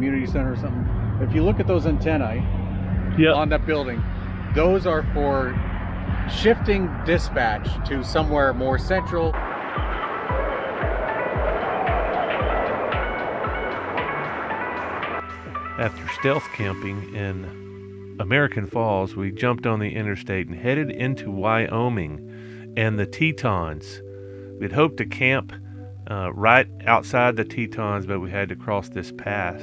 community center or something. If you look at those antennae on that building, those are for shifting dispatch to somewhere more central. After stealth camping in American Falls, we jumped on the interstate and headed into Wyoming and the Tetons. We'd hoped to camp right outside the Tetons, but we had to cross this pass.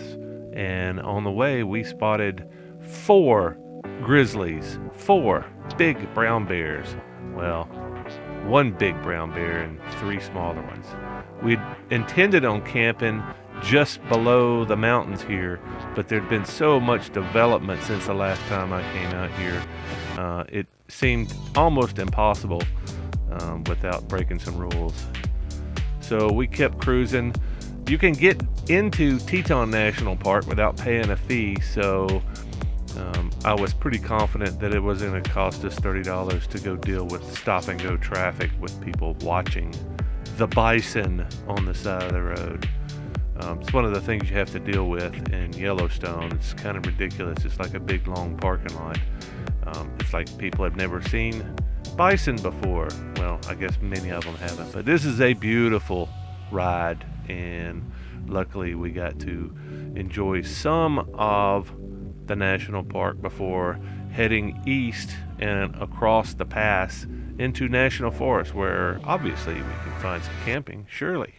And on the way, we spotted 4 grizzlies, 4 big brown bears. Well, 1 big brown bear and 3 smaller ones. We'd intended on camping just below the mountains here, but there'd been so much development since the last time I came out here. It seemed almost impossible without breaking some rules. So we kept cruising. You can get into Teton National Park without paying a fee, so I was pretty confident that it wasn't going to cost us $30 to go deal with stop and go traffic with people watching the bison on the side of the road. It's one of the things you have to deal with in Yellowstone. It's kind of ridiculous. It's like a big long parking lot. It's like people have never seen bison before. Well, I guess many of them haven't, but this is a beautiful ride, and luckily we got to enjoy some of the national park before heading east and across the pass into National Forest, where obviously we can find some camping, surely.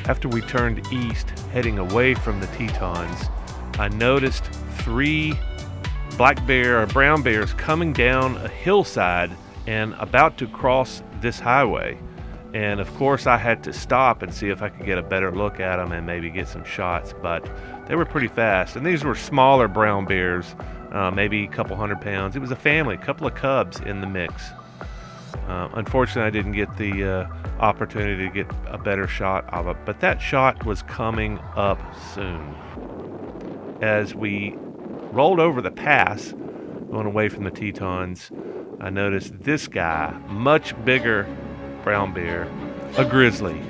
After we turned east, heading away from the Tetons, I noticed 3 black bear or brown bears coming down a hillside and about to cross this highway. And of course I had to stop and see if I could get a better look at them and maybe get some shots, but they were pretty fast. And these were smaller brown bears, maybe a couple 100 pounds. It was a family, a couple of cubs in the mix. Unfortunately, I didn't get the opportunity to get a better shot of it, but that shot was coming up soon. As we rolled over the pass, going away from the Tetons, I noticed this guy, much bigger brown bear, a grizzly.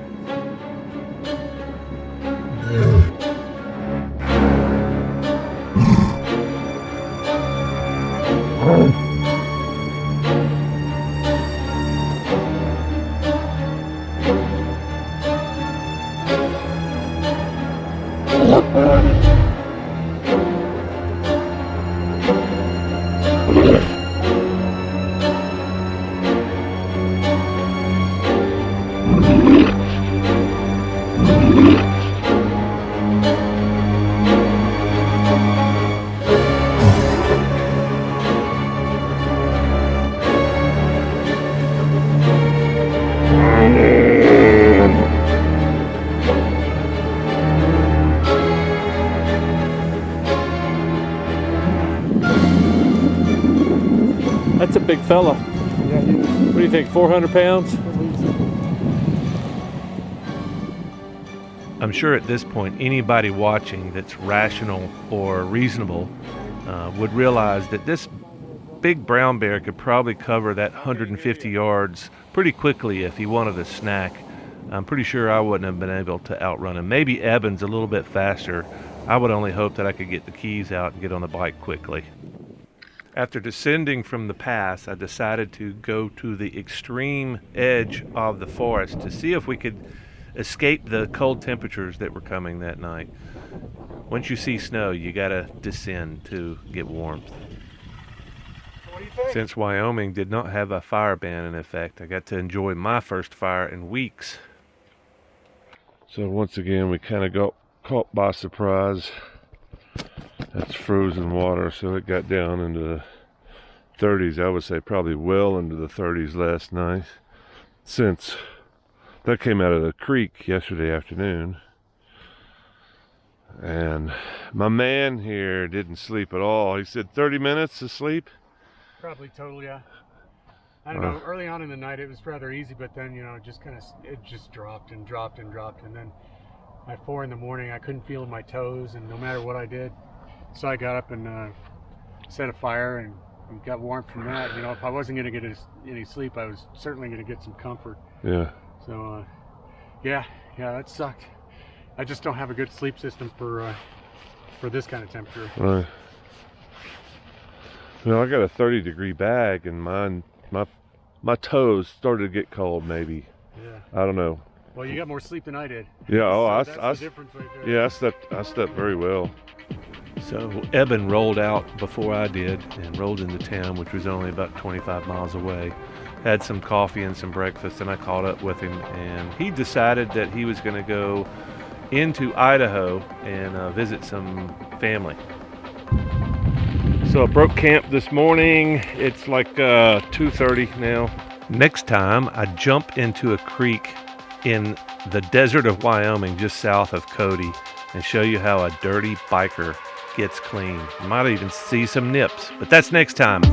That's a big fella. Yeah, What do you think, 400 pounds? I'm sure at this point anybody watching that's rational or reasonable would realize that this big brown bear could probably cover that 150 yards pretty quickly if he wanted a snack. I'm pretty sure I wouldn't have been able to outrun him. Maybe Eben's a little bit faster. I would only hope that I could get the keys out and get on the bike quickly. After descending from the pass, I decided to go to the extreme edge of the forest to see if we could escape the cold temperatures that were coming that night. Once you see snow, you gotta descend to get warmth. What do you think? Since Wyoming did not have a fire ban in effect, I got to enjoy my first fire in weeks. So once again, we kind of got caught by surprise. That's frozen water, so it got down into the 30s. I would say probably well into the 30s last night, since that came out of the creek yesterday afternoon. And my man here didn't sleep at all. He said 30 minutes of sleep. Probably total, yeah. I don't know. Early on in the night, it was rather easy, but then, you know, it just dropped and dropped and dropped. And then at 4 in the morning, I couldn't feel my toes, and no matter what I did. So I got up and set a fire and got warm from that. You know, if I wasn't going to get any sleep, I was certainly going to get some comfort. Yeah. So, yeah, that sucked. I just don't have a good sleep system for this kind of temperature. Right. Well, I got a 30-degree bag, and my toes started to get cold. Maybe. Yeah. I don't know. Well, you got more sleep than I did. Yeah. Oh, so I the difference right there. Yeah, I slept very well. So Eben rolled out before I did and rolled into town, which was only about 25 miles away. Had some coffee and some breakfast, and I caught up with him, and he decided that he was going to go into Idaho and visit some family. So I broke camp this morning. It's like 2:30 now. Next time I jump into a creek in the desert of Wyoming, just south of Cody, and show you how a dirty biker gets clean. You might even see some nips, but that's next time.